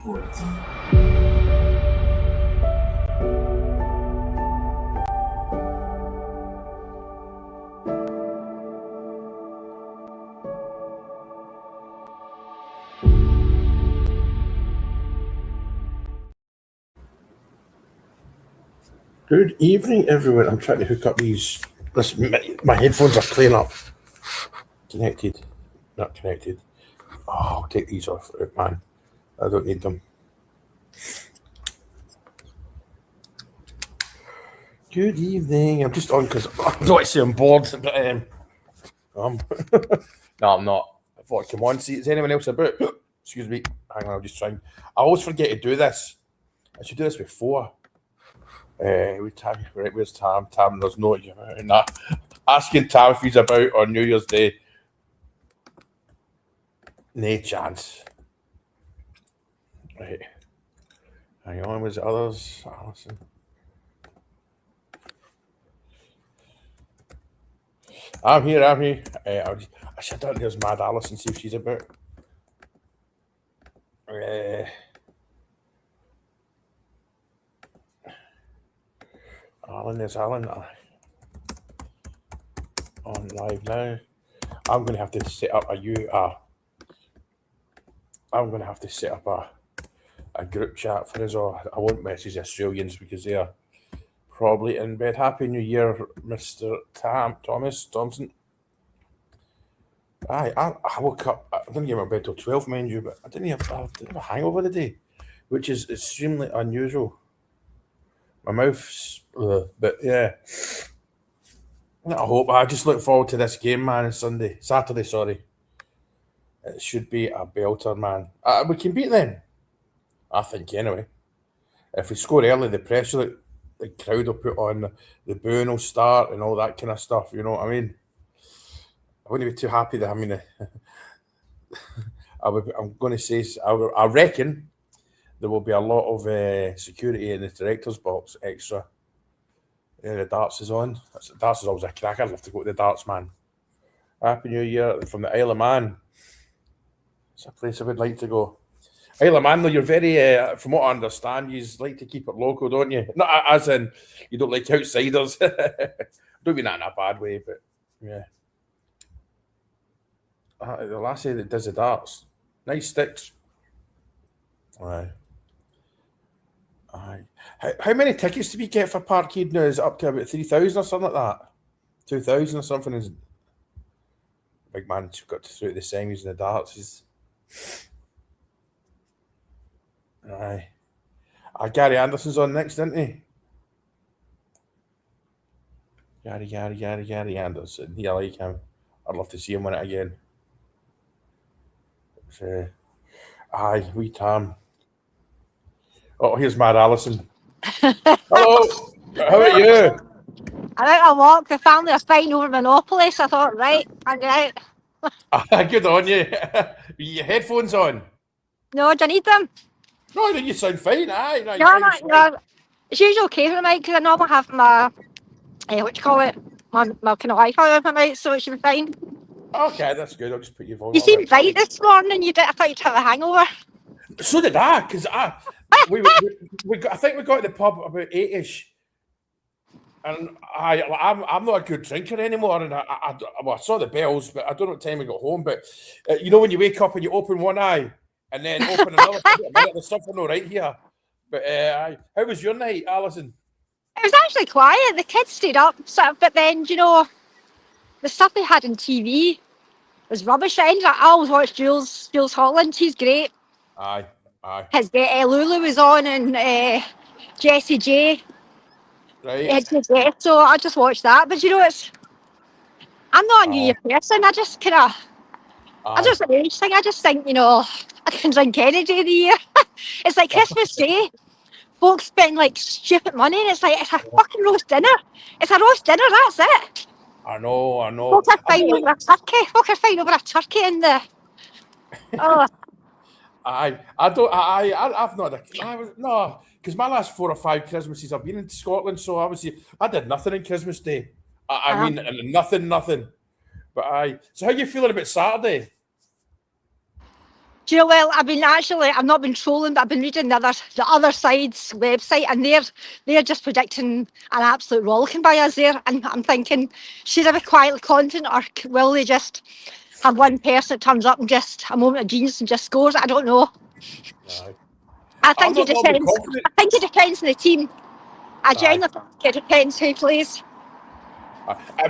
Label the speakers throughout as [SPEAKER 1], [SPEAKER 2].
[SPEAKER 1] Good evening, everyone. I'm trying to hook up these. Listen, my headphones are playing up. Connected. Not connected. Oh, I'll take these off, man. I don't need them. Good evening. I'm just on because I don't want to say I'm bored, but no, I'm not. I thought, come on, see, is anyone else about? Excuse me. Hang on, I'll just try. I always forget to do this. I should do this before. We Tam, right? Where's Tam? Tam, there's no nah. Asking Tam if he's about on New Year's Day. No chance. Right. Hang on, was it others? Alison. I'm here. I should have done there's Mad Alison, see if she's about. Alan, there's Alan. On live now. I'm going to have to set up I'm going to have to set up a group chat for us all. I won't message Australians because they are probably in bed. Happy New Year, Mr. Thompson. I woke up. I didn't get my bed till 12, mind you, but I didn't have a hangover today, which is extremely unusual. My mouth's, but yeah. I just look forward to this game, man. On Saturday. Sorry. It should be a belter, man. We can beat them, I think. Anyway, if we score early, the pressure the crowd will put on, the booing will start, and all that kind of stuff. You know what I mean? I wouldn't be too happy that I'm going to say I reckon there will be a lot of security in the director's box extra. Yeah, the darts is on. Darts is always a crack. I'd love to go to the darts, man. Happy New Year from the Isle of Man. It's a place I would like to go. Isle of Man, though, you're very, from what I understand, you like to keep it local, don't you? Not as in you don't like outsiders. Don't mean that in a bad way, but yeah. The lassie that does the darts. Nice sticks. Aye. How many tickets do we get for Parkhead now? Is it up to about 3,000 or something like that? 2,000 or something? Is big man's got to through the semis and the darts. Aye. Gary Anderson's on next, isn't he? Gary Anderson. Yeah, I like him. I'd love to see him win it again. Aye, wee Tam. Oh, here's Mad Alison. Hello. How are you?
[SPEAKER 2] I think I walked. The family are fighting over Monopoly, so I thought, right, I'll get out.
[SPEAKER 1] Good on you. Your headphones on?
[SPEAKER 2] No, do I need them?
[SPEAKER 1] No, you sound fine. Aye,
[SPEAKER 2] No. It's usually okay for me because I normally have my, what do you call it? My kind of Wi-Fi on my mic, so it should be fine.
[SPEAKER 1] Okay, that's good. I'll just put your volume.
[SPEAKER 2] You seemed right this morning. I thought you'd have a hangover.
[SPEAKER 1] So did I, because I think we got to the pub about 8ish, and I'm not a good drinker anymore, and I saw the bells, but I don't know what time we got home. But you know when you wake up and you open one eye and then open another, there's something all right here. But how was your night, Alison?
[SPEAKER 2] It was actually quiet. The kids stayed up, but then the stuff they had on TV was rubbish. I always watch Jules Holland. He's great.
[SPEAKER 1] Aye.
[SPEAKER 2] His Lulu was on and Jessie J.
[SPEAKER 1] Right.
[SPEAKER 2] So I just watched that. But I'm not a New Year person. I just age thing. I just think I can drink any day of the year. It's like Christmas Day. Folks spend like stupid money, and it's a fucking roast dinner. It's a roast dinner. That's it.
[SPEAKER 1] I know.
[SPEAKER 2] Folks are fighting over a turkey. Folks are fighting over a turkey in the. Oh.
[SPEAKER 1] I've not. No, because my last 4 or 5 Christmases I've been in Scotland, so obviously I did nothing on Christmas Day. I mean, nothing. But so how are you feeling about Saturday?
[SPEAKER 2] Do you know, well, I've not been trolling, but I've been reading the other side's website, and they're just predicting an absolute rollicking by us there. And I'm thinking, should I be quietly confident, or will they just have one person that turns up and just a moment of genius and just scores? I don't know.
[SPEAKER 1] Aye.
[SPEAKER 2] I
[SPEAKER 1] I'm
[SPEAKER 2] think it
[SPEAKER 1] not normally
[SPEAKER 2] depends.
[SPEAKER 1] confident.
[SPEAKER 2] I think it depends on the team. I
[SPEAKER 1] Aye.
[SPEAKER 2] genuinely think it depends who plays.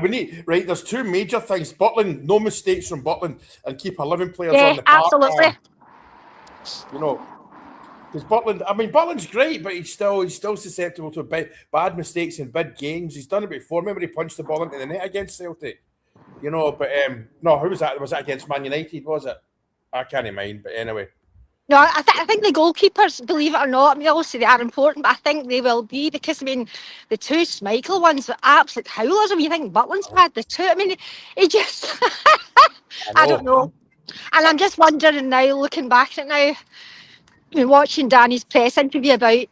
[SPEAKER 1] We need, right, there's two major things. Butland, no mistakes from Butland, and keep 11 players on the park.
[SPEAKER 2] Absolutely.
[SPEAKER 1] You know, because Butland's great, but he's still susceptible to bad mistakes in big games. He's done it before. Remember, he punched the ball into the net against Celtic. You know, but no, who was that? Was that against Man United? Was it? I can't mind. But anyway.
[SPEAKER 2] No, I think the goalkeepers, believe it or not, obviously they are important, but I think they will be because, the two Schmeichel ones were absolute howlers. You think Butland's had the two? He just, I don't know. And I'm just wondering now, looking back at it now, watching Danny's press interview about,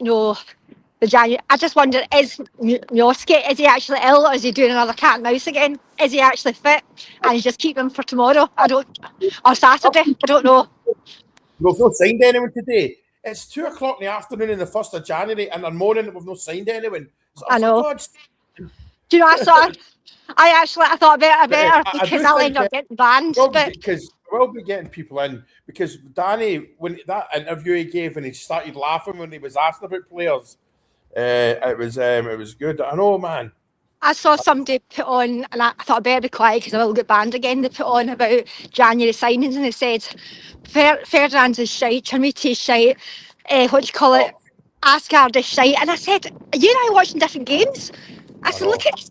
[SPEAKER 2] the January, I just wonder, is Mioski, is he actually ill, or is he doing another cat and mouse again? Is he actually fit? And he's just keeping him for tomorrow? Or Saturday, I don't know.
[SPEAKER 1] We've not signed anyone today. It's 2:00 in the afternoon on the 1st of January, and I'm moaning that we've not signed anyone. So,
[SPEAKER 2] I know.
[SPEAKER 1] God's...
[SPEAKER 2] Do you know, I thought better because I'll end up getting banned.
[SPEAKER 1] Because we'll be getting people in, because Danny, when that interview he gave and he started laughing when he was asked about players, it was good. I know, man.
[SPEAKER 2] I saw somebody put on, and I thought I better be quiet because I will get banned again. They put on about January signings, and they said Ferdinand's is shite, Chermiti is shite, what do you call it, Asgard is shite. And I said, are you and I watching different games? I said, look at,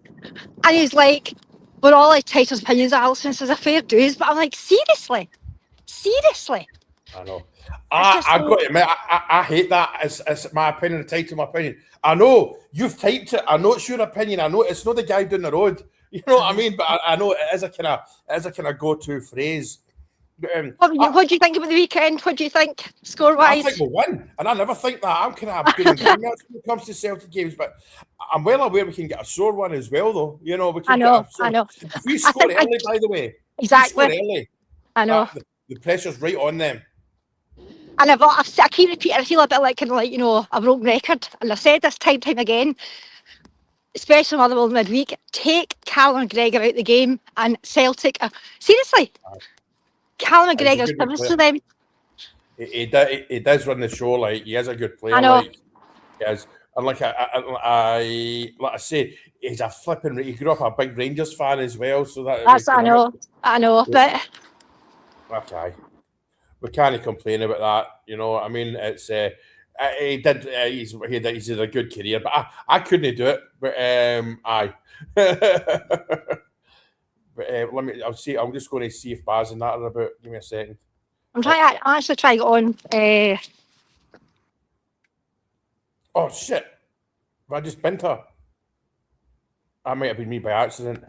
[SPEAKER 2] and he's like, we're all like Titus opinions. Alison says, a fair dues, but I'm like, seriously.
[SPEAKER 1] I know. I got to admit, I hate that. It's my opinion, the title, my opinion. I know you've typed it. I know it's your opinion. I know it's not the guy down the road. You know what I mean? But I know it is a kind of go-to phrase.
[SPEAKER 2] What do you think about the weekend? What do you think, score-wise?
[SPEAKER 1] I think we'll win, and I never think that. I'm kind of doing when it comes to Celtic games, but I'm well aware we can get a sore one as well, though. You know, we can
[SPEAKER 2] I know.
[SPEAKER 1] If we score early, by the way,
[SPEAKER 2] exactly.
[SPEAKER 1] If we score early,
[SPEAKER 2] I know.
[SPEAKER 1] The pressure's right on them.
[SPEAKER 2] And I keep repeating, I feel a bit like a broken record. And I've said this time again, especially on Motherwell midweek, take Callum McGregor out the game, and Celtic, seriously, Callum McGregor's promised to them.
[SPEAKER 1] He does run the show, like, he is a good player.
[SPEAKER 2] I know.
[SPEAKER 1] Like, he is. And like I say, he's a flipping. He grew up a big Rangers fan as well, so that's
[SPEAKER 2] I know, but
[SPEAKER 1] okay. We can't complain about that, you know. I mean, it's he did. He's had a good career, but I couldn't do it. But aye. But let me. I'll see. I'm just going to see if Baz and that are about. Give me a second.
[SPEAKER 2] I'm trying. I actually try to get on.
[SPEAKER 1] Oh shit! Have I just bent her? That might have been me by accident.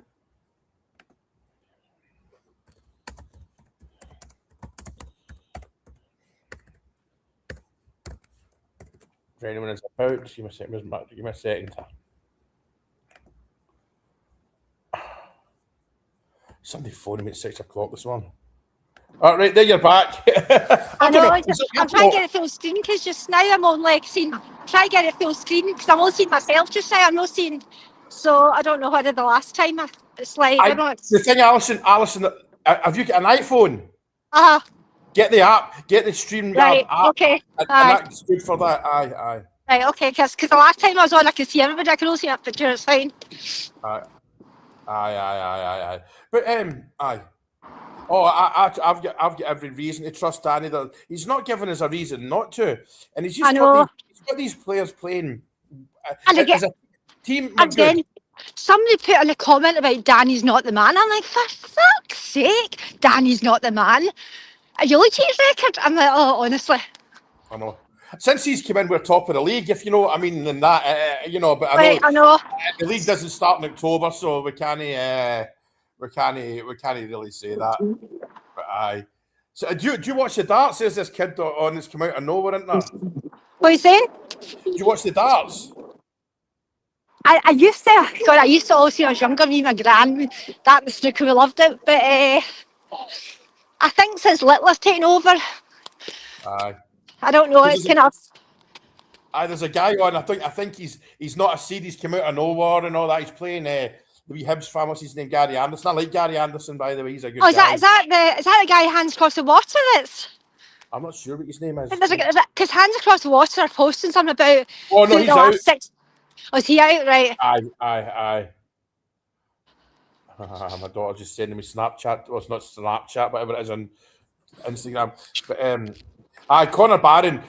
[SPEAKER 1] If anyone is about, just give me a second. Give me a second. Somebody phoned me at 6 o'clock this morning. All right, there you're back.
[SPEAKER 2] I'm trying to get it full screen because just now I'm only seeing. Try to get it full screen because I'm only seeing myself just now. I'm not seeing. So I don't know what I did the last time. It's like I don't.
[SPEAKER 1] The thing, Alison, have you got an iPhone? Get the app. Get the StreamYard app.
[SPEAKER 2] Okay.
[SPEAKER 1] And that's good for that. Aye.
[SPEAKER 2] Right. Okay. Because the last time I was on, I could see everybody. I could only see that picture. It's fine.
[SPEAKER 1] Aye. But aye. Oh, I've got every reason to trust Danny. That he's not giving us a reason not to, and he's just got these players playing. And again, as a team,
[SPEAKER 2] again, somebody put in a comment about Danny's not the man. I'm like, for fuck's sake, Danny's not the man. Are you looking at his record? I'm like, oh, honestly.
[SPEAKER 1] I know. Since he's come in, we're top of the league, if you know what I mean, and that, you know. But
[SPEAKER 2] I know.
[SPEAKER 1] The league doesn't start in October, so we can't really say that. But aye. So do you watch the darts? There's this kid on that's come out of nowhere, isn't there?
[SPEAKER 2] What are you saying?
[SPEAKER 1] Do you watch the darts?
[SPEAKER 2] I used to also, when I was younger, me and my gran, that was snooker, we loved it. But I think since Littler's taken over,
[SPEAKER 1] Aye.
[SPEAKER 2] I don't know. It's kind of.
[SPEAKER 1] There's a guy on. I think he's not a seed. He's come out of nowhere and all that. He's playing the wee Hibs fan. What's his name? Gary Anderson. I like Gary Anderson, by the way. He's a good guy.
[SPEAKER 2] Is that the guy hands across the water?
[SPEAKER 1] I'm not sure what his name is.
[SPEAKER 2] Because hands across the water are posting something about.
[SPEAKER 1] Oh no, he's out.
[SPEAKER 2] Oh, is he out? Right.
[SPEAKER 1] Aye. My daughter just sending me Snapchat. Well, it's not Snapchat, whatever it is on Instagram. But Conor Barron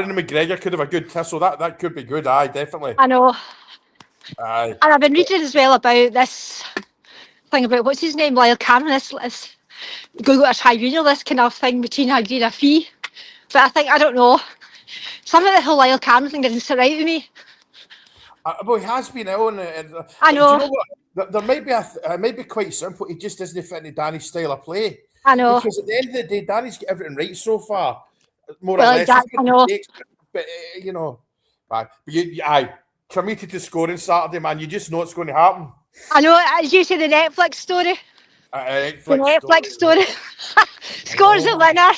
[SPEAKER 1] and McGregor could have a good tussle. That could be good. Aye, definitely.
[SPEAKER 2] I know.
[SPEAKER 1] Aye.
[SPEAKER 2] And I've been reading as well about this thing about what's his name, Lyle Cameron. This go to a tribunal, this kind of thing between agreeing a fee. But I don't know. Some of the whole Lyle Cameron thing didn't sit right with me.
[SPEAKER 1] Well, he has been ill,
[SPEAKER 2] I know.
[SPEAKER 1] Do you know what? There might be it might be quite simple. He just doesn't fit into Danny's style of play.
[SPEAKER 2] I know.
[SPEAKER 1] Because at the end of the day, Danny's got everything right so far, more
[SPEAKER 2] Well,
[SPEAKER 1] or less.
[SPEAKER 2] I know.
[SPEAKER 1] But you know, committed to scoring Saturday, man. You just know it's going to happen.
[SPEAKER 2] I know. As you say, the Netflix story. Netflix story. Scores a winner.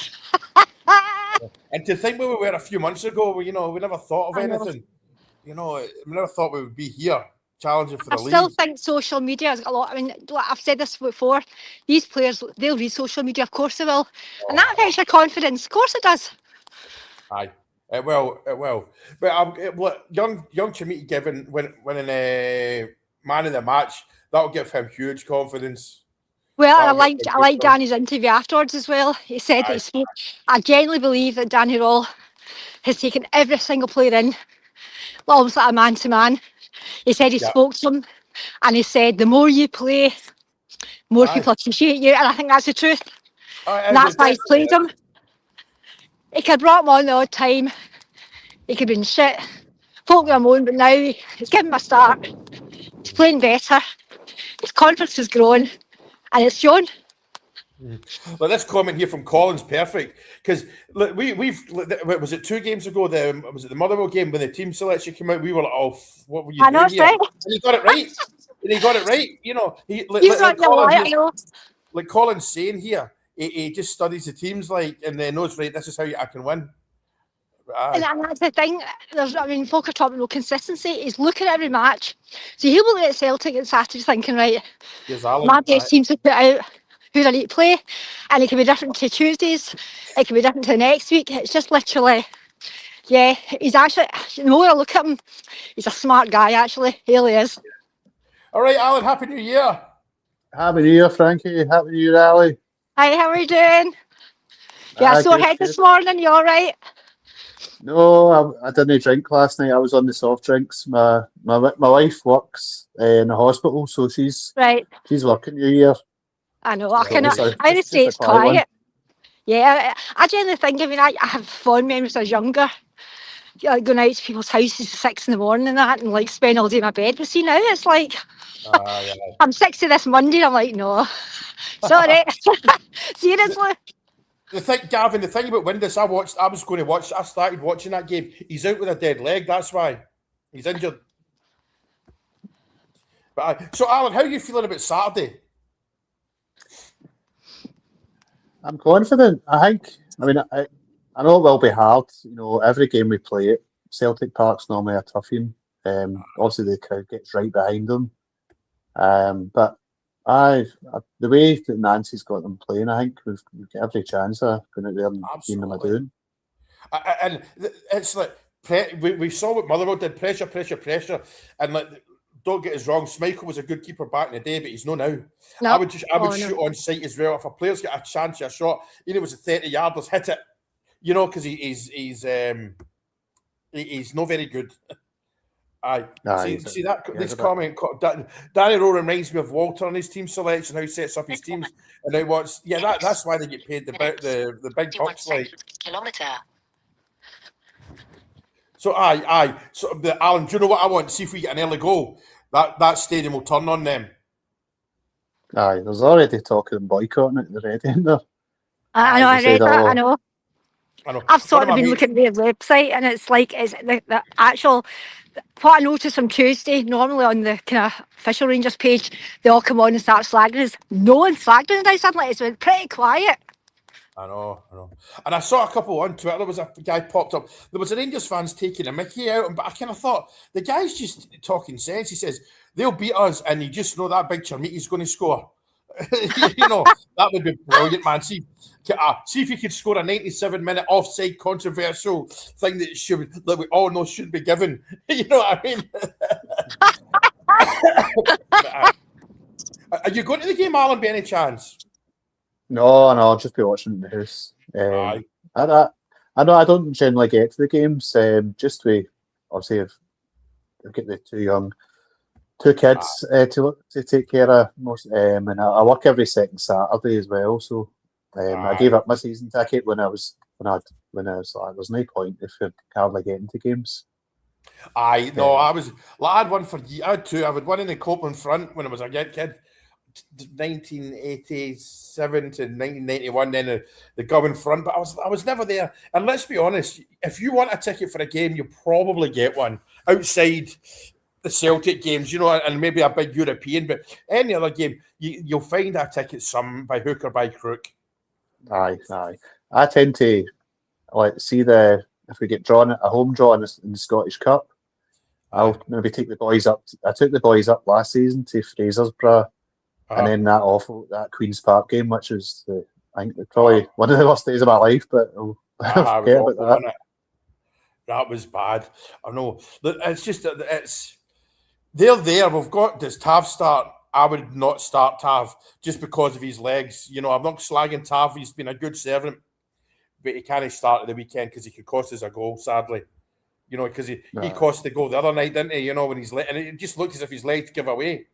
[SPEAKER 1] And to think where we were a few months ago, we never thought of anything. We never thought we would be here challenging for the league. I still
[SPEAKER 2] think social media has got a lot. I mean, I've said this before. These players, they'll read social media, of course they will, and that affects your confidence. Of course it does.
[SPEAKER 1] Aye, it will. But young Chimiti winning man of the match, that'll give him huge confidence.
[SPEAKER 2] Well, I like Danny's interview afterwards as well. He said that he spoke. I genuinely believe that Danny Roll has taken every single player in, almost like a man-to-man. He said he spoke to them, and he said the more you play, more people appreciate you, and I think that's the truth. And that's why he's played him. He could have brought him on the odd time. He could have been shit. Folk were moan, but now he's given him a start. He's playing better. His confidence has grown, and it's shown.
[SPEAKER 1] Well, this comment here from Colin's perfect, because was it 2 games ago? Was it the Motherwell game when the team selection came out? We were like, "Oh, what were you doing here?"
[SPEAKER 2] Right.
[SPEAKER 1] And he got it right. You know, like Colin's saying here, he just studies the teams and then knows, right, this is how I can win.
[SPEAKER 2] And that's the thing. Folk are talking about consistency. He's looking at every match. So he'll look at Celtic on Saturday thinking, right, my best teams to put out who I need to play, and it can be different to Tuesdays, it can be different to the next week. It's just literally, he's actually, the more I look at him, he's a smart guy, actually. He really is.
[SPEAKER 1] All right, Alan, Happy New Year.
[SPEAKER 3] Happy New Year, Frankie. Happy New Year, Ali.
[SPEAKER 2] Hi, how are you doing? Yeah, sore head this morning, you all right?
[SPEAKER 3] No, I didn't drink last night. I was on the soft drinks. My wife works in a hospital, so she's working New Year.
[SPEAKER 2] I know. I would say it's quiet. Yeah, I generally think. I mean, I have fond memories as younger. Going out to people's houses at 6 in the morning and that, and spend all day in my bed. But see now, it's like I'm 60 this Monday. And I'm like, no, sorry, seriously.
[SPEAKER 1] Gavin, the thing about Windus, I started watching that game. He's out with a dead leg. That's why he's injured. But so, Alan, how are you feeling about Saturday?
[SPEAKER 3] I'm confident. I think. I mean, I know it will be hard. Every game we play at Celtic Park's normally a toughie. Obviously the crowd gets right behind them. But the way that Nancy's got them playing, I think we've got every chance of going out there and being them a doing.
[SPEAKER 1] And it's like we saw what Motherwell did: pressure, and don't get us wrong, Schmeichel was a good keeper back in the day, but he's no now. No. I would shoot on sight as well. If a player's got a chance of a shot, it was a 30-yarders, hit it. Because he's not very good. See that this comment. Danny Rowe reminds me of Walter on his team selection, how he sets up his teams, and now wants. Yeah, that's why they get paid the big bucks. Kilometre. So So Alan, do you know what I want? See if we get an early goal. That stadium will turn on them.
[SPEAKER 3] Aye, there's already talking and boycotting it already in there.
[SPEAKER 2] I know, I read that. I know. I've sort of been looking at their website, and it's the actual. What I noticed on Tuesday, normally on the kind of official Rangers page, they all come on and start slagging us. No one slagged us now. Suddenly it's been pretty quiet.
[SPEAKER 1] I know. And I saw a couple on Twitter. There was a guy popped up. There was a Rangers fans taking a mickey out, but I kind of thought the guy's just talking sense. He says they'll beat us, and you just know that big Chermiti's going to score. That would be brilliant, man. See if he could score a 97-minute offside controversial thing that we all know shouldn't be given. You know what I mean? Are you going to the game, Alan, by any chance?
[SPEAKER 3] No, I'll just be watching the house.
[SPEAKER 1] Aye.
[SPEAKER 3] I know I don't generally get to the games. Just we obviously I've got the two kids to take care of most, and I work every second Saturday as well. So I gave up my season ticket when I was like, there's no point if you're hardly getting to games.
[SPEAKER 1] I had one for I had two. I had one in the Copeland front when I was a kid. 1987 to 1991, then the Govan front, but I was never there. And let's be honest, if you want a ticket for a game, you'll probably get one outside the Celtic games, and maybe a big European, but any other game, you'll find a ticket by hook or by crook.
[SPEAKER 3] Aye. I tend to see if we get drawn a home draw in the Scottish Cup, I'll maybe take the boys up. I took the boys up last season to Fraserburgh. And then that Queen's Park game, which is I think probably one of the worst days of my life, but I'll forget about that.
[SPEAKER 1] That was bad. I know. It's just that they're there. We've got, does Tav start? I would not start Tav just because of his legs. I'm not slagging Tav. He's been a good servant, but he can't start at the weekend because he could cost us a goal, sadly. Because he cost the goal the other night, didn't he? When he's and it just looked as if his legs give away.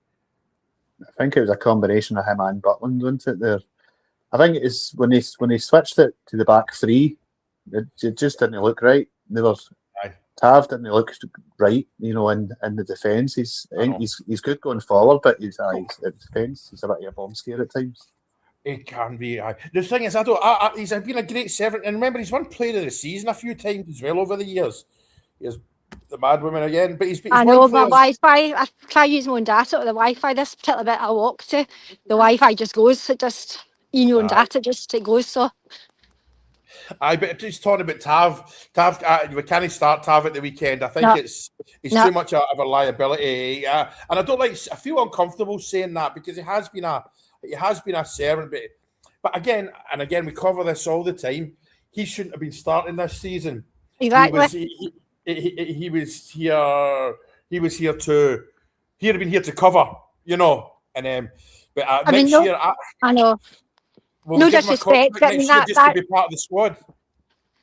[SPEAKER 3] I think it was a combination of him and Butland, wasn't it? There, I think it's when he switched it to the back three, it just didn't look right. Tav didn't look right, in the defence. He's good going forward, but he's at defence. He's a bit of a bomb scare at times.
[SPEAKER 1] It can be. The thing is, he's been a great servant, and remember, he's won Player of the Season a few times as well over the years. He's the mad woman again, but he's
[SPEAKER 2] I know, but Wi-Fi, I try using my own data with the Wi-Fi. This particular bit I walk to, the Wi-Fi just goes. It just, your own data, it goes, so.
[SPEAKER 1] But just talking about Tav, we can't start Tav at the weekend. I think he's too much of a liability. And I feel uncomfortable saying that because he has been a servant, but again, we cover this all the time. He shouldn't have been starting this season.
[SPEAKER 2] Exactly.
[SPEAKER 1] He was here. He'd have been here to cover, And but next year,
[SPEAKER 2] I know. No disrespect, but
[SPEAKER 1] just to be part of the squad.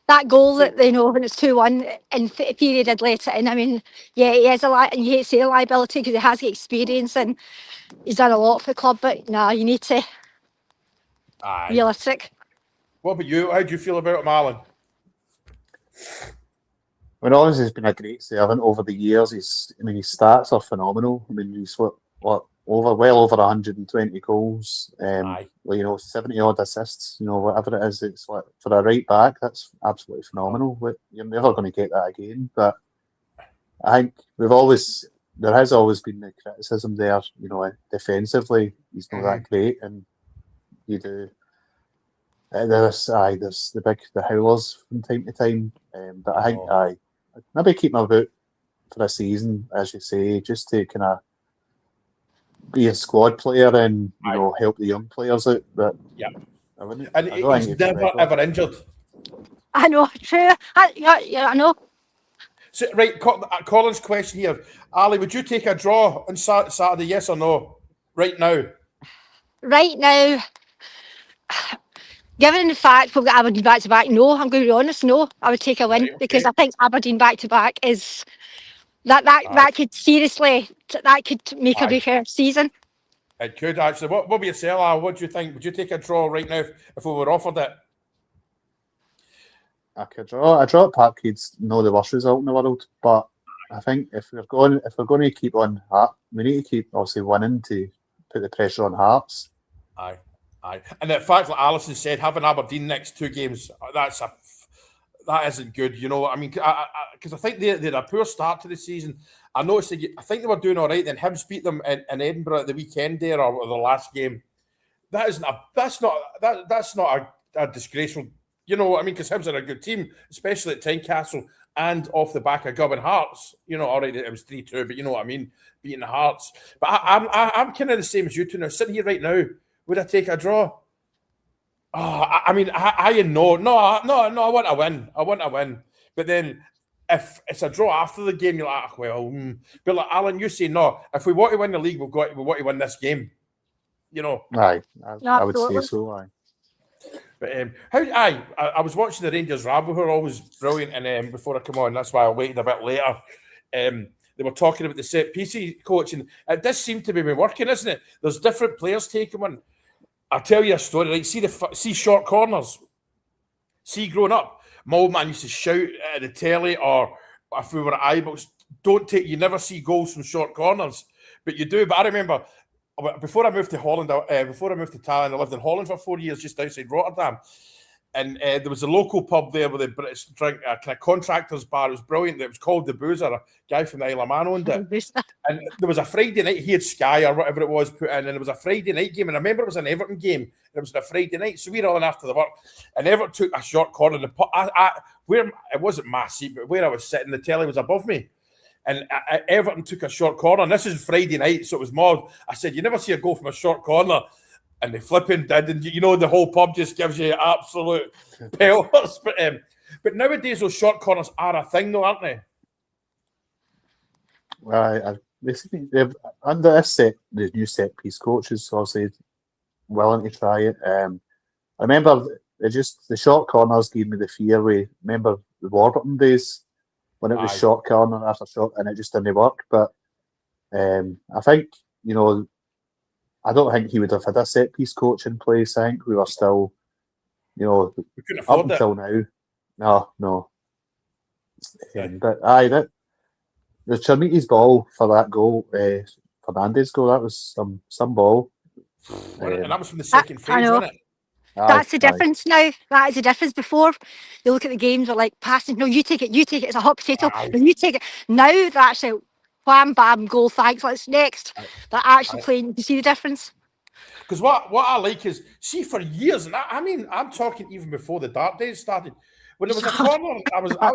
[SPEAKER 2] That goal that when it's 2-1 in the period had let it in. I mean, yeah, he is and you hate to say a liability because he has the experience and he's done a lot for the club. But you need to realistic.
[SPEAKER 1] What about you? How do you feel about him, Alan?
[SPEAKER 3] Honestly, he's been a great servant over the years. His stats are phenomenal. He's well over 120 goals. 70 odd assists. Whatever it is, it's like for a right back, that's absolutely phenomenal. You're never going to get that again. But I think there has always been the criticism there. Defensively, he's not that great, and you do. There's the howlers from time to time, but I think maybe keep him about for a season, as you say, just to kind of be a squad player and help the young players out. But
[SPEAKER 1] he's never ever injured.
[SPEAKER 2] I know, true. I know.
[SPEAKER 1] So, right, Colin's question here, Ali, would you take a draw on Saturday? Yes or no? Right now.
[SPEAKER 2] Right now. Given the fact we've got Aberdeen back to back, no, I'm going to be honest, no, I would take a win because I think Aberdeen back to back is that could seriously make or break our season.
[SPEAKER 1] It could actually. What would you say, Al? What do you think? Would you take a draw right now if we were offered it?
[SPEAKER 3] I could draw. A draw at Parkhead's not the worst result in the world, but I think if we're going to keep on Hart, we need to keep obviously winning to put the pressure on Hearts.
[SPEAKER 1] Aye. And the fact, like Alison said, having Aberdeen next two games, that isn't good. Because I think they had a poor start to the season. I noticed I think they were doing all right. Then Hibs beat them in Edinburgh at the weekend there, or the last game. That's not disgraceful. You know what I mean? Because Hibs are a good team, especially at Tynecastle and off the back of Govan Hearts. You know, all right, it was 3-2, but you know what I mean, beating the Hearts. But I'm kind of the same as you two now. Sitting here right now, would I take a draw? Oh, I know. No, I want to win. I want to win. But then if it's a draw after the game, you're like, But like Alan, you say no. If we want to win the league, we want to win this game. You know.
[SPEAKER 3] Aye, I would say so. Aye.
[SPEAKER 1] But I was watching the Rangers Ramble, who are always brilliant, and before I come on, that's why I waited a bit later. They were talking about the set piece coaching. It does seem to be working, isn't it? There's different players taking one. I'll tell you a story. Like, see short corners. See, growing up, my old man used to shout at the telly, or if we were at iBooks, you never see goals from short corners, but you do. But I remember before I moved to Holland, before I moved to Thailand, I lived in Holland for 4 years, just outside Rotterdam. And there was a local pub there with a British drink, a kind of contractors bar. It was brilliant. It was called The Boozer. A guy from the Isle of Man owned it. And there was a Friday night. He had Sky or whatever it was put in, and there was a Friday night game. And I remember it was an Everton game. And it was on a Friday night. So we were all in after the work. And Everton took a short corner. And where it wasn't my seat, but where I was sitting, the telly was above me. And Everton took a short corner. And this is Friday night, so it was mod. I said, you never see a goal from a short corner. And they flipping did, and you know the whole pub just gives you absolute pelters. But nowadays those short corners are a thing, though, aren't they?
[SPEAKER 3] Well, basically, under this the new set piece coaches obviously willing to try it. I remember the short corners gave me the fear. Remember the Warburton days when it was short corner after short, and it just didn't work. But I think I don't think he would have had a set piece coach in place. I think we were still, we couldn't afford up until now. No. But the Chermiti's ball for that goal, Fernandez goal, that was some ball.
[SPEAKER 1] And that was from the second phase, wasn't it?
[SPEAKER 2] That's the difference now. That is the difference. Before, they look at the games, are like passing. No, you take it. It's a hot potato. No, you take it. Now they're actually wham, bam, goal, thanks, let's next. They're actually playing. You see the difference?
[SPEAKER 1] Because what I like is, see, for years, and I'm talking even before the dark days started, when there was a corner,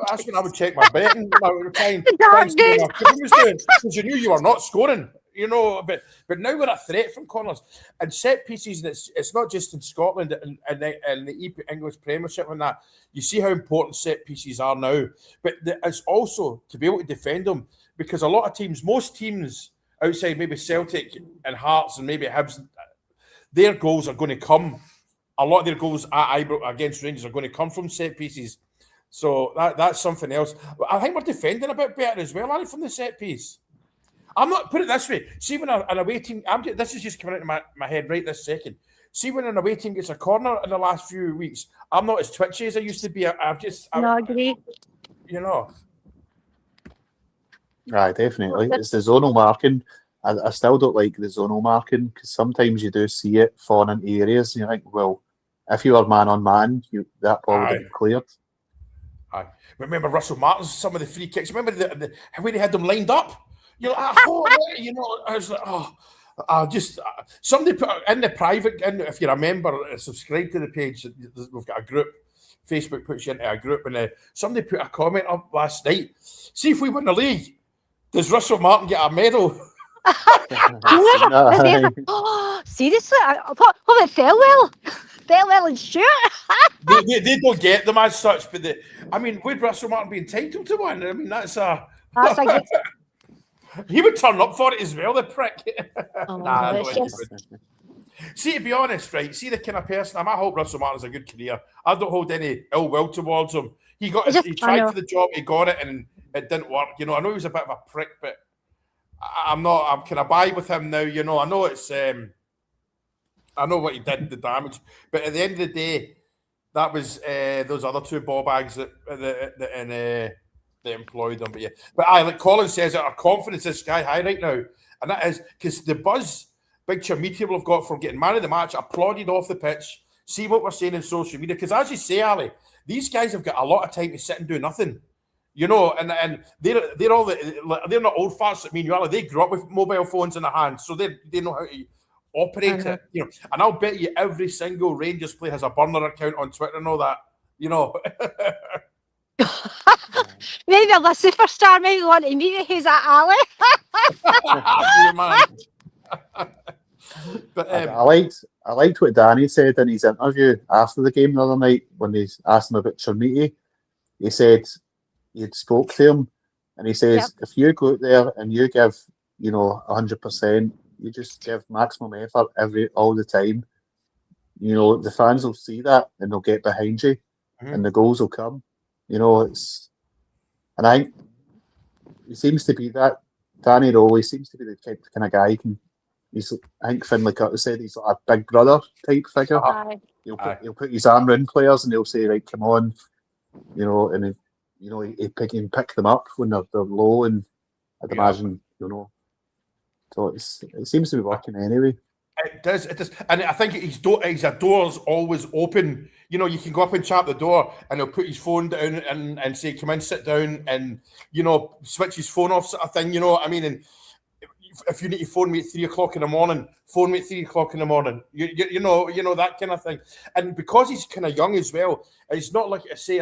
[SPEAKER 1] that's when I would check my betting. I would try and see what my was doing, because you knew you were not scoring, But now we're a threat from corners and set pieces, and it's not just in Scotland and the English Premiership and that. You see how important set pieces are now, but it's also to be able to defend them, because a lot of teams, most teams outside maybe Celtic and Hearts and maybe Hibs, their goals are going to come. A lot of their goals at Ibrox against Rangers are going to come from set pieces. So that's something else. I think we're defending a bit better as well, aren't we, from the set piece? I'm not, put it this way. See, when an away team, this is just coming into my head right this second. See, when an away team gets a corner in the last few weeks, I'm not as twitchy as I used to be. I
[SPEAKER 2] agree.
[SPEAKER 3] Right, definitely. It's the zonal marking. I still don't like the zonal marking, because sometimes you do see it falling into areas and you think, well, if you were man on man, that ball would have been cleared. Aye.
[SPEAKER 1] Remember Russell Martin's, some of the free kicks? Remember the way they had them lined up? You're like, I was like, somebody put in the private, if you're a member, subscribe to the page. We've got a group. Facebook puts you into a group, and somebody put a comment up last night. See, if we win the league, does Russell Martin get a medal?
[SPEAKER 2] Seriously? What about Thelwell and Stewart?
[SPEAKER 1] they don't get them as such, but would Russell Martin be entitled to one? I mean, that's a good... He would turn up for it as well, the prick. See, to be honest, right? See the kind of person I hope Russell Martin's a good career. I don't hold any ill will towards him. He tried for the job, he got it, and it didn't work. I know he was a bit of a prick, but I'm kind of by with him now. I know it's I know what he did, the damage, but at the end of the day, that was those other two ball bags that employed them. But like Colin says, our confidence is sky high right now, and that is because the buzz Big Chermiti will have got for getting man of the match, applauded off the pitch. See what we're saying in social media, because as you say, Ali, these guys have got a lot of time to sit and do nothing. And they're not old farts like me and you, Ali. They grew up with mobile phones in their hands, so they know how to operate it, you know. And I'll bet you every single Rangers player has a burner account on Twitter and all that, you know.
[SPEAKER 2] Maybe I'm a superstar. Maybe want to meet who's at Ali.
[SPEAKER 1] You man. But
[SPEAKER 3] I liked what Danny said in his interview after the game the other night when they asked him about Chermiti. He said he'd spoke to him, and he says if you go out there and you give 100%, you just give maximum effort all the time. You know, the fans will see that and they'll get behind you, and the goals will come. You know, and I think he seems to be that. Danny Rowley seems to be the kind of guy I think Finlay Curtis said he's like a big brother type figure. He'll put his arm around players and he'll say, right, come on, you know, and he can pick them up when they're low, and I'd imagine, you know, so it seems to be working anyway.
[SPEAKER 1] It does, and I think his door's always open. You know, you can go up and tap the door, and he'll put his phone down and say, "Come in, sit down," and you know, switch his phone off, sort of thing. You know what I mean? And if you need to phone me at 3 o'clock in the morning, phone me at 3 o'clock in the morning. You know that kind of thing. And because he's kind of young as well, it's not like I say,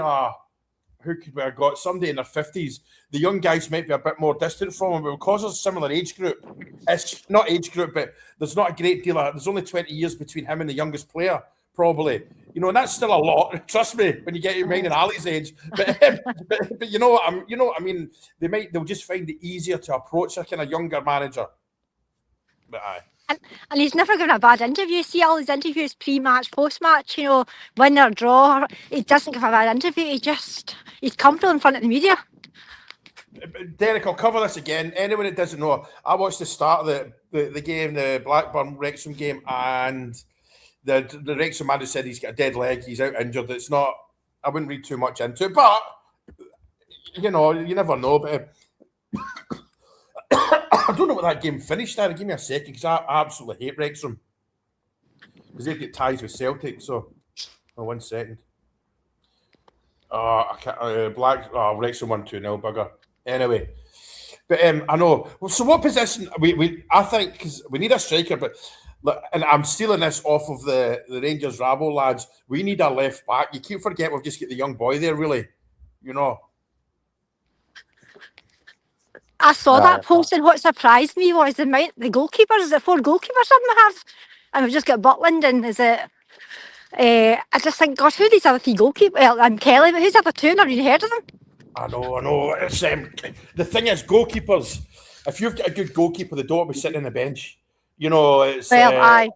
[SPEAKER 1] who could we have got? Somebody in their 50s. The young guys might be a bit more distant from him, but because there's a similar age group, it's not age group, but there's not a great deal of, there's only 20 years between him and the youngest player, probably. You know, and that's still a lot. Trust me, when you get your mine and Ali's age. But you know what I mean. They'll just find it easier to approach a kind of younger manager. But aye.
[SPEAKER 2] And he's never given a bad interview. See all his interviews pre-match, post-match, you know, win or draw. He doesn't give a bad interview. He's comfortable in front of the media.
[SPEAKER 1] Derek, I'll cover this again. Anyone that doesn't know, I watched the start of the game, the Blackburn-Wrexham game, and the Wrexham man said he's got a dead leg, he's out injured. It's not, I wouldn't read too much into it, but, you know, you never know. But I don't know what that game finished at. Give me a second, because I absolutely hate Wrexham. Because they've got ties with Celtic, so... Oh, 1 second. I can't... Wrexham 1-2-0, bugger. Anyway. But I know. Well, so what position... I think, because we need a striker, but... And I'm stealing this off of the Rangers Rabo lads. We need a left back. You keep forgetting we've just got the young boy there, really. You know...
[SPEAKER 2] I saw that post, and what surprised me was the goalkeepers. Is it 4 goalkeepers something I have? And we've just got Butland, and is it... I just think, gosh, who are these other 3 goalkeepers? Well, I'm Kelly, but who's the other 2? I've never heard of them.
[SPEAKER 1] I know. It's, the thing is, goalkeepers, if you've got a good goalkeeper, they don't want to be sitting on the bench. You know, it's...
[SPEAKER 2] Well,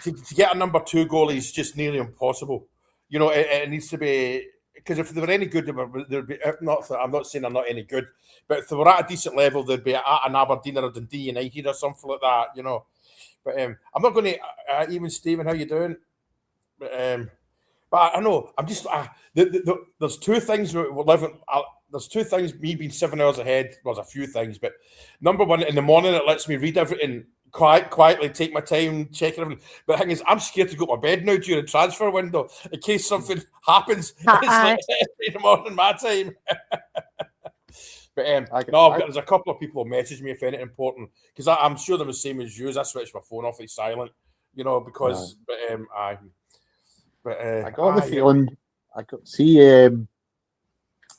[SPEAKER 1] to get a number 2 goalie is just nearly impossible. You know, it needs to be... Because if they were any good, there'd be not. I'm not saying they're not any good, but if they were at a decent level, they'd be at an Aberdeen or a Dundee United or something like that, you know. But I'm not going to even Stephen. How you doing? But I know I'm just. There's 2 things we're living. There's 2 things. Me being 7 hours ahead. Well, there's a few things, but number one, in the morning, it lets me read everything. Quietly take my time, check everything. But the thing is, I'm scared to go to my bed now during the transfer window in case something happens. It's like in the morning, my time. But there's a couple of people who message me if anything important, because I'm sure they're the same as you. I switched my phone off, it's silent, you know, because. I
[SPEAKER 3] got the feeling.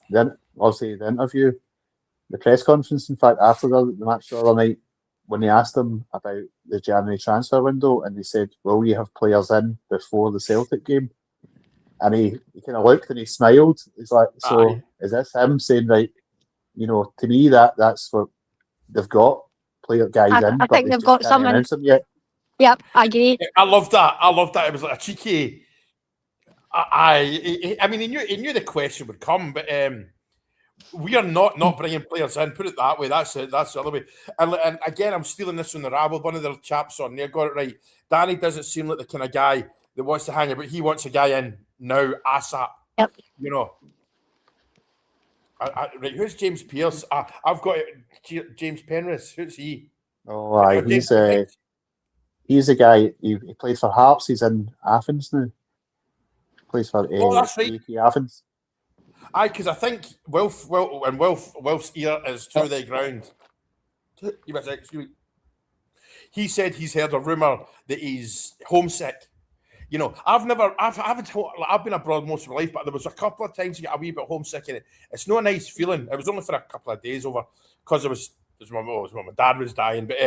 [SPEAKER 3] Then obviously the interview, the press conference. In fact, after the match the other night, when they asked him about the January transfer window, and they said, "Will you have players in before the Celtic game?" And he kind of looked and he smiled. He's like, "So is this him saying, right? You know, to me that's what they've got player guys in,
[SPEAKER 2] I think they've got someone
[SPEAKER 3] yet."
[SPEAKER 2] Yep, I agree.
[SPEAKER 1] I love that. It was like a cheeky. I mean, he knew the question would come, but. We are not bringing players in. Put it that way. That's it. That's the other way. And again, I'm stealing this from the Rabble. One of their chaps on there got it right. Danny doesn't seem like the kind of guy that wants to hang about. He wants a guy in now, ASAP.
[SPEAKER 2] Yep.
[SPEAKER 1] You know. Right. Who's James Pearce? I've got James Penrith. Who's he?
[SPEAKER 3] Oh, he's a guy. He played for Hearts. He's in Athens now. Plays for
[SPEAKER 1] that's right.
[SPEAKER 3] Athens.
[SPEAKER 1] Because I think Wilf's ear is to the ground. he said he's heard a rumour that he's homesick. You know, I've been abroad most of my life, but there was a couple of times you get a wee bit homesick, and it's not a nice feeling. It was only for a couple of days over because it was when my dad was dying, but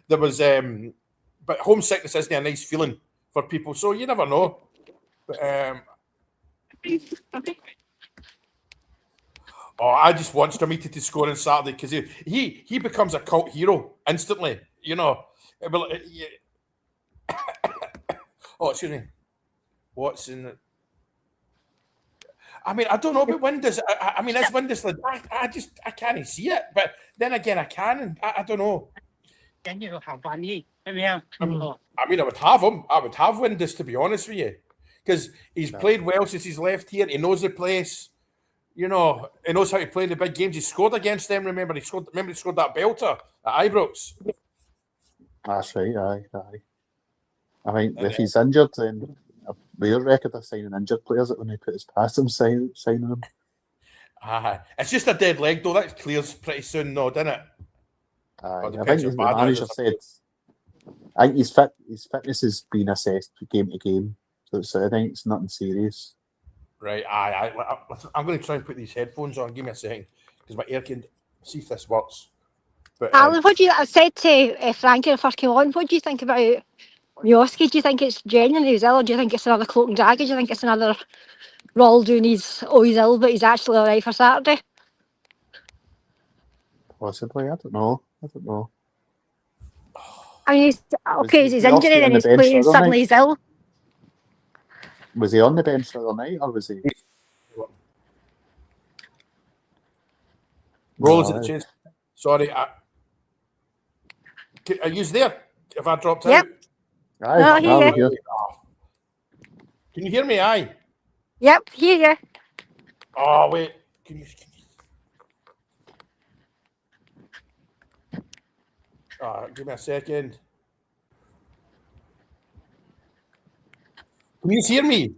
[SPEAKER 1] there was but homesickness isn't a nice feeling for people, so you never know. But I just want Stramiti to score on Saturday because he becomes a cult hero instantly. You know, oh, excuse me. What's in it? I mean, I don't know, but Windows. I mean, it's Windows. I can't see it, but then again, I can, and I don't know.
[SPEAKER 4] Then you have money. I mean,
[SPEAKER 1] I would have him. I would have Windows, to be honest with you, because he's played well since he's left here. He knows the place. You know, he knows how to play the big games. He scored against them. Remember, he scored that belter at Ibrox.
[SPEAKER 3] That's right. Aye. I mean, if he's injured, then a rare record of signing injured players that when he put his past him, signing them.
[SPEAKER 1] It's just a dead leg, though. That clears pretty soon, though, doesn't it?
[SPEAKER 3] I think the manager said. I think his fitness is being assessed game to game, so I think it's nothing serious.
[SPEAKER 1] Right, I'm going to try and put these headphones on. Give me a second, because my ear can see if this works. But,
[SPEAKER 2] Alan, what do you? I said to Frankie when I first came on. What do you think about Mioski? Do you think it's genuinely he's ill, or do you think it's another cloak and dagger? Do you think it's another Roll doing he's ill, but he's actually all right for Saturday?
[SPEAKER 3] Possibly, I don't know.
[SPEAKER 2] I mean, he's okay. He's
[SPEAKER 3] Mioski
[SPEAKER 2] injured
[SPEAKER 3] on
[SPEAKER 2] and
[SPEAKER 3] the
[SPEAKER 2] he's
[SPEAKER 3] bench
[SPEAKER 2] playing.
[SPEAKER 3] the other
[SPEAKER 2] Suddenly
[SPEAKER 3] night?
[SPEAKER 2] he's ill.
[SPEAKER 3] Was he on the bench the other night, or was he?
[SPEAKER 1] Rollers at the chase. Sorry, are you there? If I dropped
[SPEAKER 2] Yep.
[SPEAKER 3] Aye,
[SPEAKER 2] No,
[SPEAKER 3] aye,
[SPEAKER 2] hear
[SPEAKER 3] we're
[SPEAKER 2] you.
[SPEAKER 3] here.
[SPEAKER 1] Can you hear me? Aye.
[SPEAKER 2] Yep, hear you.
[SPEAKER 1] Oh wait, can you? Give me a second. Can you hear me?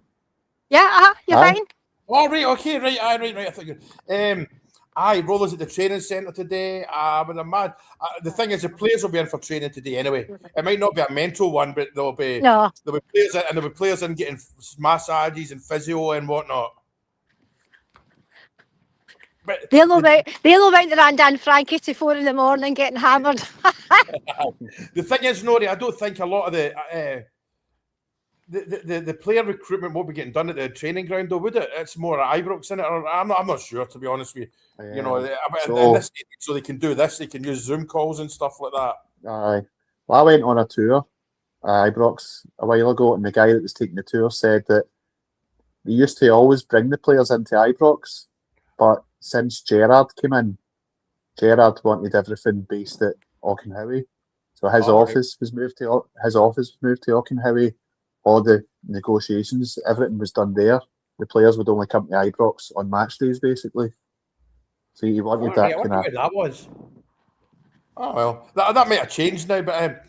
[SPEAKER 2] Yeah, you're
[SPEAKER 3] Aye.
[SPEAKER 2] fine.
[SPEAKER 1] Oh right, okay, right. I thought you. Rollers at the training centre today. When I'm mad. The thing is, the players will be in for training today anyway. It might not be a mental one, but there'll be players in, and there'll be players in getting massages and physio and whatnot. But
[SPEAKER 2] They'll know about the Randan Frankie to 4 a.m. getting hammered.
[SPEAKER 1] the thing is, Nori, I don't think a lot of the player recruitment won't be getting done at the training ground, though, would it? It's more at Ibrox, isn't it? Or, I'm not sure, to be honest with you. You know, so they can do this. They can use Zoom calls and stuff like that.
[SPEAKER 3] Aye. Well, I went on a tour at Ibrox a while ago, and the guy that was taking the tour said that they used to always bring the players into Ibrox, but since Gerrard came in, Gerrard wanted everything based at Auchenhowie. So his office was moved to Auchenhowie. All the negotiations, everything was done there. The players would only come to Ibrox on match days, basically. So he wanted that kind of.
[SPEAKER 1] That was. Oh well, that might have changed now, but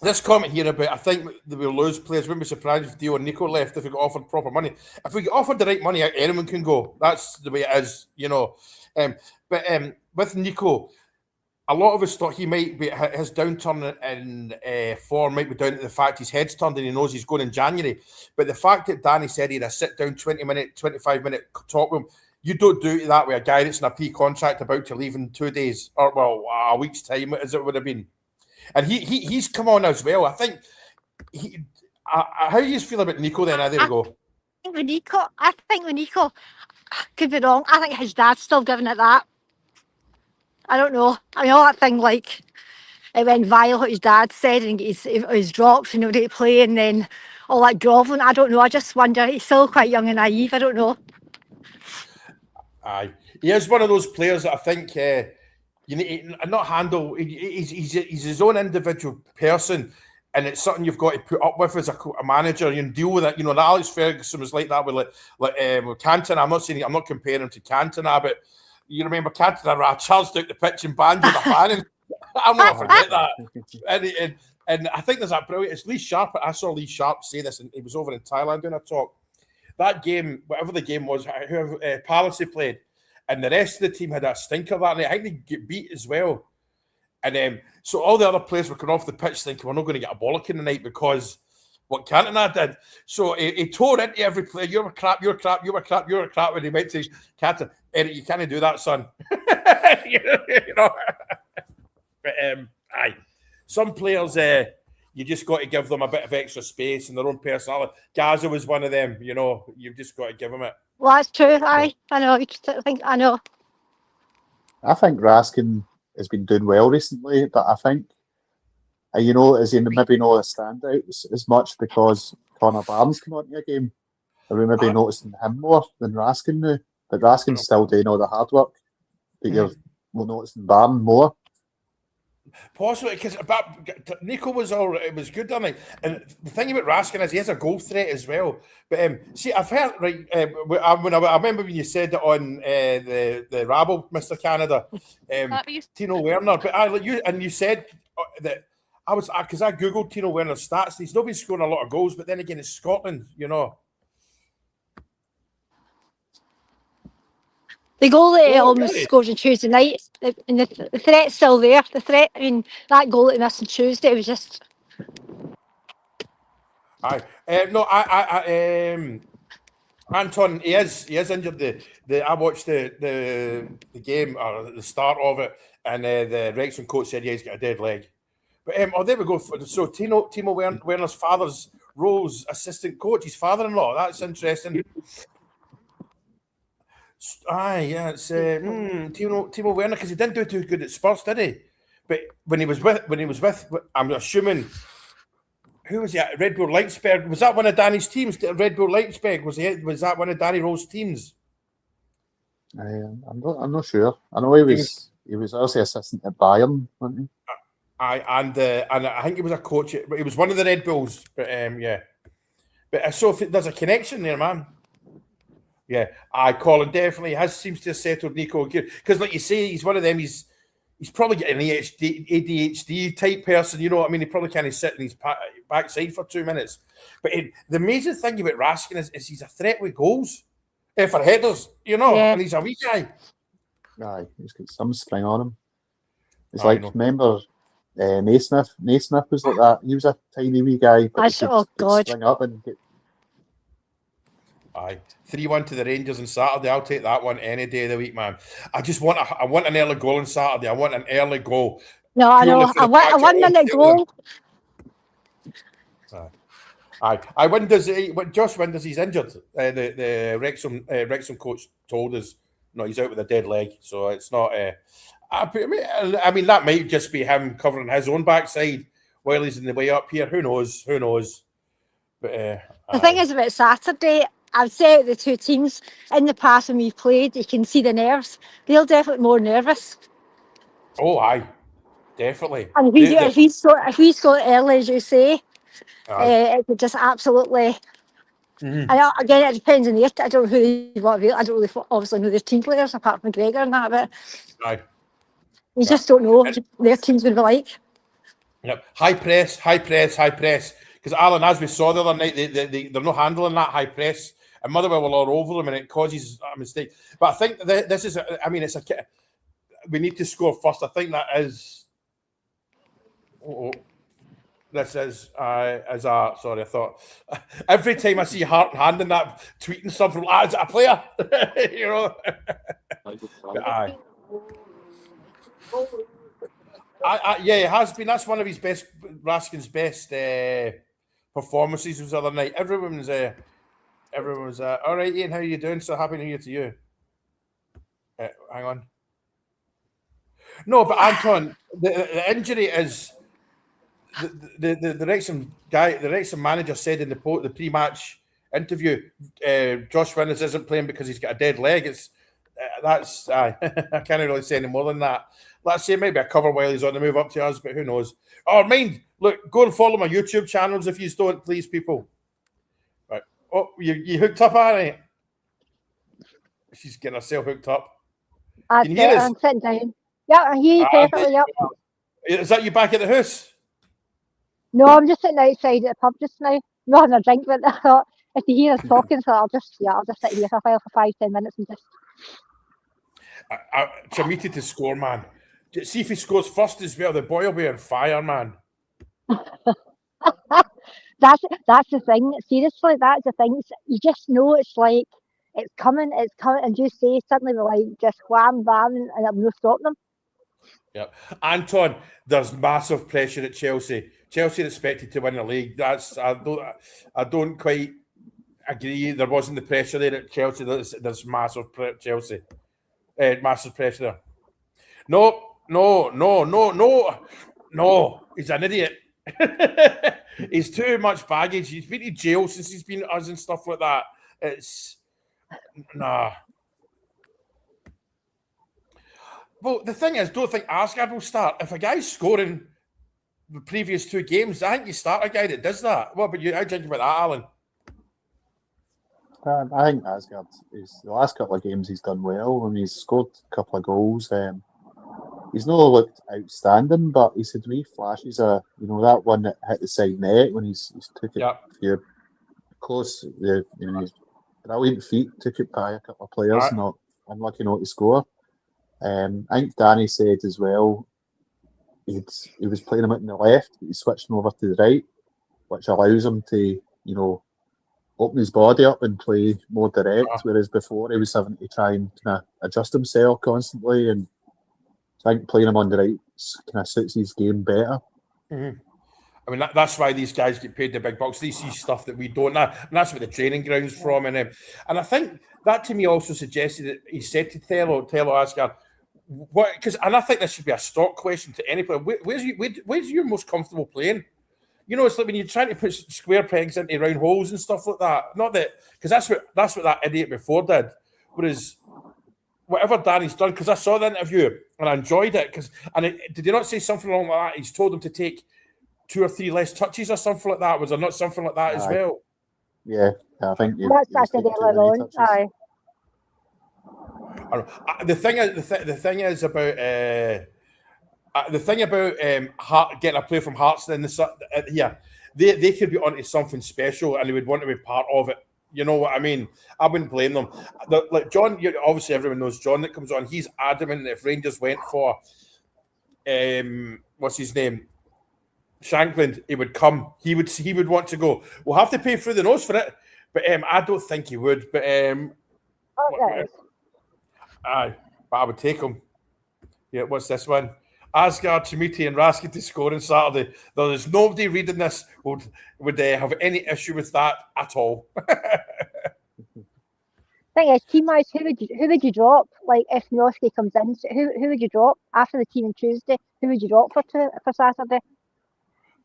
[SPEAKER 1] this comment here about I think they will lose players. Wouldn't be surprised if Dio and Nico left if we got offered proper money. If we get offered the right money, anyone can go. That's the way it is, you know. But with Nico, a lot of us thought he might be his downturn in form might be down to the fact his head's turned and he knows he's going in January. But the fact that Danny said he had a sit down 25-minute talk with him, you don't do it that way. A guy that's in a P contract about to leave in 2 days or a week's time, as it would have been. And he's come on as well. I think how do you feel about Nico then? There we go.
[SPEAKER 2] I think with Nico, could be wrong. I think his dad's still giving it that. I don't know. I mean, all that thing like it went viral what his dad said and his drops and nobody to play and then all that grovelling. I don't know. I just wonder. He's still quite young and naive. I don't know.
[SPEAKER 1] Aye, he is one of those players that I think you need to not handle. He's his own individual person, and it's something you've got to put up with as a manager and deal with it. You know, Alex Ferguson was like that with with Cantona. I'm not comparing him to Cantona, but you remember Cantona charged out the pitch and banned with a fan. And I'll never forget that. And I think there's that brilliant. It's Lee Sharp. I saw Lee Sharp say this, and he was over in Thailand doing a talk. That game, whatever the game was, whoever Palace played, and the rest of the team had a stinker that night. I think they get beat as well. And so all the other players were coming off the pitch thinking we're not going to get a bollocking tonight because what Cantona did. So he tore into every player. You were crap, you're crap, you were crap, you were crap when he went to Cantona. Eric, you can't do that, son. you know. But aye. Some players you just got to give them a bit of extra space and their own personality. Gaza was one of them, you know, you've just got to give him it.
[SPEAKER 2] Well, that's true. I know. I know.
[SPEAKER 3] I think Raskin has been doing well recently, but I think, you know, is he maybe not a standout as much because Connor Barnes came on to a game? Are we maybe noticing him more than Raskin now? But Raskin's still doing all the hard work, but you're noticing Barnes more.
[SPEAKER 1] Possibly, because Nico was all right, it was good, didn't he? And the thing about Raskin is he has a goal threat as well. But see, I've heard when I remember when you said it on the Rabble, Mr. Canada, Tino Werner. But you said that I was because I googled Tino Werner's stats. He's not been scoring a lot of goals, but then again, it's Scotland, you know.
[SPEAKER 2] The goal that he almost scored on Tuesday night, and the threat's still there. The threat, I mean, that goal that he missed on Tuesday was just.
[SPEAKER 1] Aye, Anton, he is injured. I watched the game or the start of it, and the Wrexham coach said he's got a dead leg. But there we go. So Timo Werner's father's Rose assistant coach, his father-in-law. That's interesting. Aye, yeah, it's Timo Werner because he didn't do too good at Spurs, did he? But when he was with, I'm assuming, who was he at? Red Bull Leipzig. Was that one of Danny's teams? Red Bull Leipzig was that one of Danny Rose's teams?
[SPEAKER 3] I'm not sure. I know he was also assistant at Bayern, wasn't he?
[SPEAKER 1] And I think he was a coach. He was one of the Red Bulls. But yeah. But so there's a connection there, man. Yeah, Colin definitely seems to have settled Nico good because, like you say, he's one of them. He's probably getting an ADHD type person. You know what I mean? He probably can't sit in his backside for 2 minutes. But the amazing thing about Raskin is he's a threat with goals, for headers. You know, and he's a wee guy.
[SPEAKER 3] Aye, he's got some spring on him. It's remember Naismith? Naismith was like that. He was a tiny wee guy, but he could spring up and get.
[SPEAKER 1] Aye, 3-1 to the Rangers on Saturday. I'll take that one any day of the week, man. I want an early goal on Saturday. I want an early goal.
[SPEAKER 2] No, I know. A 1 minute goal.
[SPEAKER 1] Aye. When does he's injured? The Wrexham coach told us no, he's out with a dead leg, so it's not. I mean, that might just be him covering his own backside while he's in the way up here. Who knows? But
[SPEAKER 2] the thing is about Saturday, I'd say the two teams in the past when we played, you can see the nerves. They're definitely more nervous.
[SPEAKER 1] Oh, aye, definitely.
[SPEAKER 2] And if we score early, as you say, it would just absolutely.
[SPEAKER 1] Mm-hmm.
[SPEAKER 2] And again, it depends on I don't know who they want. I don't really obviously know their team players apart from McGregor and that, but you just don't know what their team's going to be like. Yep,
[SPEAKER 1] high press. Because Alan, as we saw the other night, they're not handling that high press, and Motherwell are all over them, and it causes a mistake. But I think this is. We need to score first. I think that is. This is sorry. I thought every time I see Hart handing that, tweeting something, is it a player? You know. But, yeah, it has been. That's one of his best, Raskin's best performances was the other night. Everyone was all right, Ian, how are you doing? So happy New Year to you. Hang on. No, but Anton, the injury is the Wrexham guy, the Wrexham manager said in the pre-match interview, Josh Winners isn't playing because he's got a dead leg. I can't really say any more than that. Let's say maybe a cover while he's on the move up to us, but who knows? Oh, mind, look, go and follow my YouTube channels if you don't, please, people. Right. Oh, you hooked up, Annie? She's getting herself hooked up.
[SPEAKER 2] Can you hear us? I'm sitting down. Yeah, I hear you perfectly. Yep.
[SPEAKER 1] Is that you back at the house?
[SPEAKER 2] No, I'm just sitting outside at the pub just now. Not having a drink, but I thought if you hear us talking, so I'll just sit here for a while for 5-10 minutes and just.
[SPEAKER 1] Chamiti to score, man. See if he scores first as well. The boy will be on fire, man.
[SPEAKER 2] That's the thing. Seriously, that's the thing. You just know it's like it's coming, and you say suddenly we're like just wham bam, and I'm not stopping them.
[SPEAKER 1] Yep. Anton, there's massive pressure at Chelsea. Chelsea are expected to win the league. I don't quite agree. There wasn't the pressure there at Chelsea. There's massive Chelsea. Massive pressure there. No. He's an idiot. He's too much baggage. He's been to jail since he's been us and stuff like that. It's nah. Well, the thing is, don't think Asgard will start. If a guy's scoring the previous 2 games, I think you start a guy that does that. What about you? How do you think about that, Alan?
[SPEAKER 3] I think Asgard, the last couple of games he's done well, and he's scored a couple of goals. He's not looked outstanding, but he's had wee flashes. That one that hit the side net when he's took it close. His brilliant feet took it by a couple of players, not unlucky not to score. I think Danny said as well he was playing him out on the left, but he's switching over to the right, which allows him to open his body up and play more direct, whereas before he was having to try and kind of adjust himself constantly, and I think playing him on the right kind of suits his game better.
[SPEAKER 1] Mm-hmm. I mean, that's why these guys get paid the big bucks. They see stuff that we don't, and that's what the training ground's from. And I think that to me also suggested that he said to Tello Asgard, and I think this should be a stock question to any player. Where's you most comfortable playing? It's like when you're trying to put square pegs into round holes and stuff like that. Not that, because that's what that idiot before did. Whereas whatever Danny's done, because I saw the interview and I enjoyed it. Did he not say something along like that? He's told him to take 2 or 3 less touches or something like that. Was there not something like that as well?
[SPEAKER 3] Yeah, I think
[SPEAKER 2] that's earlier on. Aye.
[SPEAKER 1] The thing is about getting a player from Hearts in they could be onto something special and they would want to be part of it. You know what I mean? I wouldn't blame them. Like John, obviously everyone knows John that comes on. He's adamant that if Rangers went for what's his name, Shankland, he would come. He would want to go. We'll have to pay through the nose for it, but I don't think he would. But but I would take him. Yeah, what's this one? Asgard, Chimiti, and Raskin to score on Saturday. There's nobody reading this would have any issue with that at all.
[SPEAKER 2] Thing is, team-wise, who would you drop? Like if Noski comes in, who would you drop after the team on Tuesday? Who would you drop for Saturday?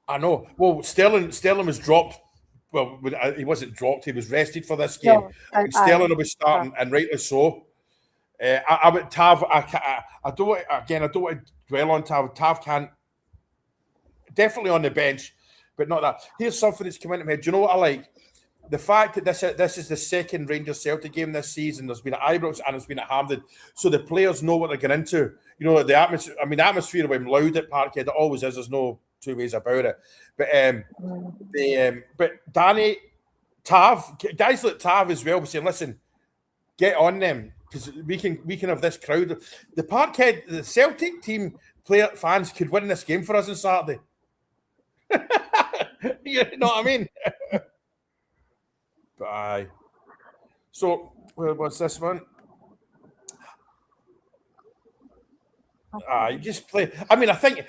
[SPEAKER 1] I know. Well, Sterling was dropped. Well, he wasn't dropped. He was rested for this game. No, Sterling will be starting, and rightly so. I would Tav. I don't want to dwell on Tav. Tav can't. Definitely on the bench, but not that. Here's something that's come into my head. Do you know what I like? The fact that this is the second Rangers Celtic game this season. There's been at Ibrox and it's been at Hampden, so the players know what they're getting into. The atmosphere. I mean, the atmosphere will be loud at Parkhead. It always is. There's no 2 ways about it. But Danny, Tav, guys like Tav as well, were saying, listen, get on them. Because we can have this crowd. The Parkhead, the Celtic team fans could win this game for us on Saturday. You know what I mean? But aye. So what's this one? You just play. I mean, I think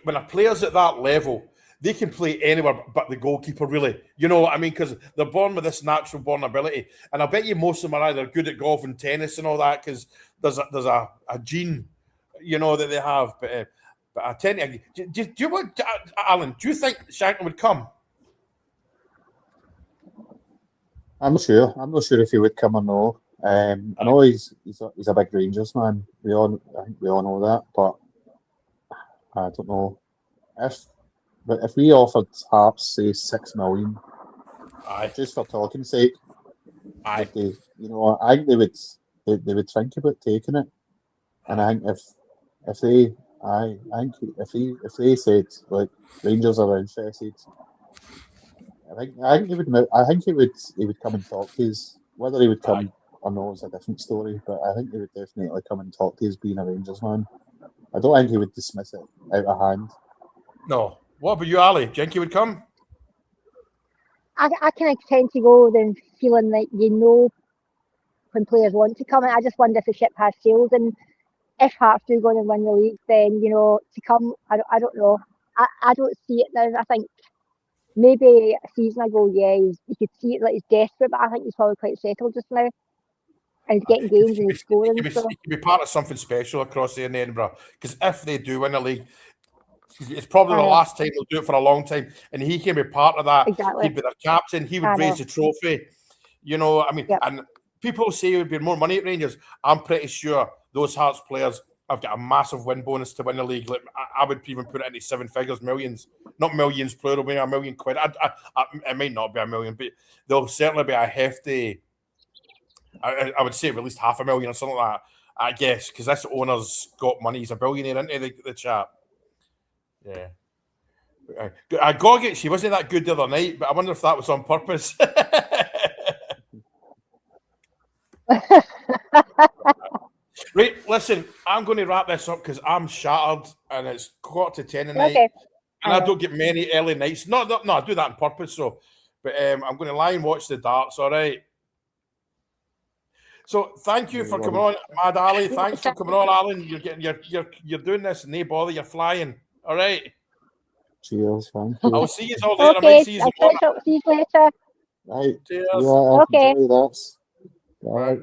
[SPEAKER 1] when a player's at that level, they can play anywhere but the goalkeeper, really. You know what I mean? Because they're born with this natural born ability. And I bet you most of them are either good at golf and tennis and all that because there's a gene, that they have. But I tend to... Do you want... Alan, do you think Shankland would come?
[SPEAKER 3] I'm not sure if he would come or no. I know he's a big Rangers man. I think we all know that. But I don't know if we offered Hearts, say, 6 million, just for talking sake, I think they would think about taking it. And I think if they said like Rangers are interested, I think he would come and talk to us. Whether he would come or no is a different story. But I think he would definitely come and talk to us being a Rangers man. I don't think he would dismiss it out of hand.
[SPEAKER 1] No. What about you, Ali? Do you think he would come?
[SPEAKER 2] I kind of tend to go then feeling like when players want to come, and I just wonder if the ship has sailed, and if Hearts do go and win the league, then to come. I don't know. I don't see it now. I think maybe a season ago, yeah, you could see it like he's desperate, but I think he's probably quite settled just now, and he's getting games and he's scoring.
[SPEAKER 1] He could be part of something special across there in Edinburgh, because if they do win the league, it's probably the last time they'll do it for a long time, and he can be part of that.
[SPEAKER 2] Exactly.
[SPEAKER 1] He'd be their captain. He would raise the trophy. I mean, and people say it would be more money at Rangers. I'm pretty sure those Hearts players have got a massive win bonus to win the league. Like, I would even put it into 7 figures, millions, not millions plural, maybe $1 million. It might not be $1 million, but there'll certainly be a hefty. I would say at least $500,000 or something like that. I guess because this owner's got money. He's a billionaire, isn't he? The chap. Yeah. Gogic, she wasn't that good the other night, but I wonder if that was on purpose. Right, listen, I'm going to wrap this up because I'm shattered and it's 9:45 at night. And I don't get many early nights. No, I do that on purpose. But I'm going to lie and watch the darts, all right? So thank you for coming on, Mad Ali. Thanks for coming on, Alan. You're doing this, no bother. You're flying, all right?
[SPEAKER 3] Cheers, thank you.
[SPEAKER 1] I'll see you all later. I might see you
[SPEAKER 2] See you later.
[SPEAKER 3] Right.
[SPEAKER 1] Cheers.
[SPEAKER 3] Okay. Enjoy that. Bye.